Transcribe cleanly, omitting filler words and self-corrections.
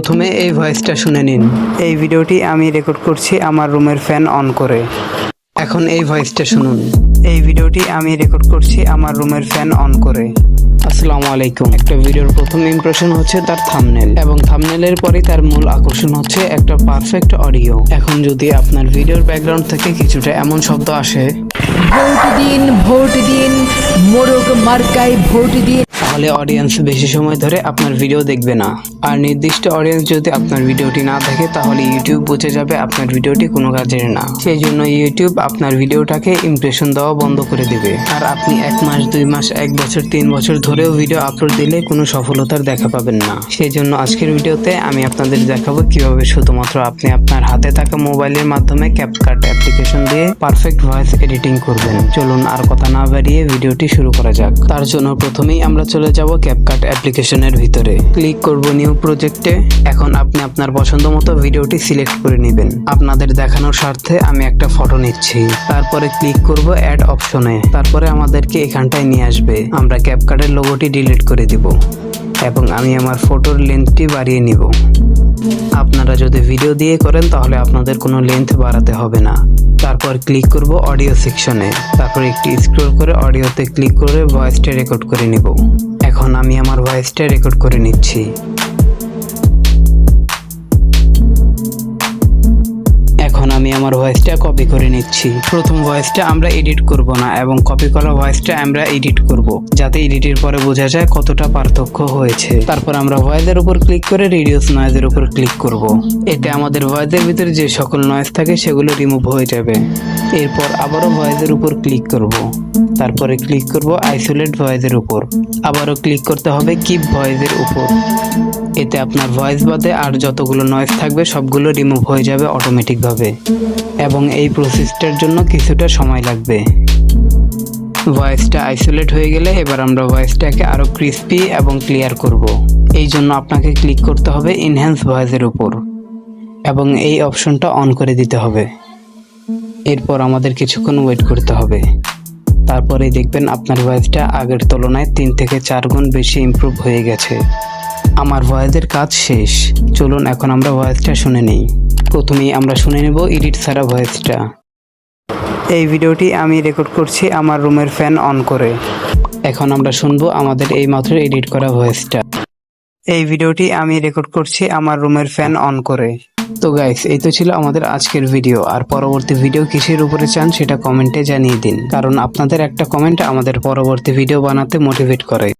প্রথমে এই ভয়েসটা শুনে নিন। এই ভিডিওটি আমি রেকর্ড করছি আমার রুমের ফ্যান অন করে। এখন এই ভয়েসটা শুনুন। এই ভিডিওটি আমি রেকর্ড করছি আমার রুমের ফ্যান অন করে। আসসালামু আলাইকুম। একটা ভিডিওর প্রথম ইমপ্রেশন হচ্ছে তার থাম্বনেল, এবং থাম্বনেলের পরে তার মূল আকর্ষণ হচ্ছে একটা পারফেক্ট অডিও। এখন যদি আপনার ভিডিওর ব্যাকগ্রাউন্ড থেকে কিছুটা এমন শব্দ আসে, ভোট দিন মোরগ মার্কায় ভোট দিন, তাহলে অডিয়েন্স বেশি সময় ধরে আপনার ভিডিও দেখবে না। আর নির্দিষ্ট অডিয়েন্স যদি আপনার ভিডিওটি না দেখে, তাহলে ইউটিউব বুঝে যাবে আপনার ভিডিওটি কোনো কাজের না। সেই জন্য ইউটিউব আপনার ভিডিওটাকে ইমপ্রেশন দেওয়া বন্ধ করে দেবে। আর আপনি 1 মাস, 2 মাস, 1 বছর, 3 বছর ধরেও ভিডিও আপলোড দিলে কোনো সফলতার দেখা পাবেন না। সেই জন্য আজকের ভিডিওতে আমি আপনাদের দেখাবো কিভাবে শুধুমাত্র আপনি আপনার হাতে থাকা মোবাইলের মাধ্যমে ক্যাপকাট অ্যাপ্লিকেশন দিয়ে পারফেক্ট ভয়েস এডিটিং করবেন। চলুন আর কথা না বাড়িয়ে ভিডিওটি শুরু করা যাক। তার জন্য প্রথমেই আমরা চলে যাব ক্যাপকাট অ্যাপ্লিকেশনের ভিতরে। ক্লিক করব নিউ প্রজেক্টে। এখন আপনি আপনার পছন্দ মতো ভিডিওটি সিলেক্ট করে নেবেন। আপনাদের দেখানোর স্বার্থে আমি একটা ফটো নিচ্ছি। তারপরে ক্লিক করব অ্যাড অপশনে। তারপরে আমাদেরকে এখানটায় নিয়ে আসবে। আমরা ক্যাপকাটের লোগোটি ডিলিট করে দিব এবং আমি আমার ফটোর লেন্থটি বাড়িয়ে নিব। আপনারা যদি ভিডিও দিয়ে করেন তাহলে আপনাদের কোনো লেন্থ বাড়াতে হবে না। তারপর ক্লিক করব অডিও সেকশনে। তারপর একটু স্ক্রল করে অডিওতে ক্লিক করে ভয়েসটা রেকর্ড করে নিব। এখন আমি আমার ভয়েসটা রেকর্ড করে নিচ্ছি। এখন আমি আমার ভয়েসটা কপি করে নিচ্ছি। প্রথম ভয়েসটা আমরা এডিট করব না, এবং কপি করা ভয়েসটা আমরা এডিট করব, যাতে এডিটের পরে বোঝা যায় কতটা পার্থক্য হয়েছে। তারপর আমরা ভয়েসের উপর ক্লিক করে রিডিউস নয়েজের উপর ক্লিক করব। এতে আমাদের ভয়েসের ভিতরে যে সকল নয়েজ থাকে সেগুলো রিমুভ হয়ে যাবে। এরপর আবারও ভয়েসের উপর ক্লিক করব। তারপরে ক্লিক করব আইসোলেট ভয়েসের উপর। আবারও ক্লিক করতে হবে কিপ ভয়েসের উপর। এতে আপনার ভয়েস বাদে আর যতগুলো নয়েজ থাকবে সবগুলো রিমুভ হয়ে যাবে অটোমেটিকভাবে, এবং এই প্রসেসটার জন্য কিছুটা সময় লাগবে। ভয়েসটা আইসোলেট হয়ে গেলে এবার আমরা ভয়েসটাকে আরো ক্রিস্পি এবং ক্লিয়ার করব। এই জন্য আপনাকে ক্লিক করতে হবে ইনহ্যান্স ভয়েসের উপর, এবং এই অপশনটা অন করে দিতে হবে। এরপর আমাদের কিছুক্ষণ ওয়েট করতে হবে। তারপরে দেখবেন আপনার ভয়েসটা আগের তুলনায় 3 থেকে 4 গুণ বেশি ইমপ্রুভ হয়ে গেছে। আমার ভয়েসের কাজ শেষ। চলুন এখন আমরা ভয়েসটা শুনে নিই। প্রথমেই আমরা শুনে নেব এডিট ছাড়া ভয়েসটা। এই ভিডিওটি আমি রেকর্ড করছি আমার রুমের ফ্যান অন করে। এখন আমরা শুনবো আমাদের এই মাত্র এডিট করা ভয়েসটা। এই ভিডিওটি আমি রেকর্ড করছি আমার রুমের ফ্যান অন করে। তো গাইস, এই তো ছিল আমাদের আজকের ভিডিও। আর পরবর্তী ভিডিও কিসের উপরে চান সেটা কমেন্টে জানিয়ে দিন, কারণ আপনাদের একটা কমেন্ট আমাদের পরবর্তী ভিডিও বানাতে মোটিভেট করে।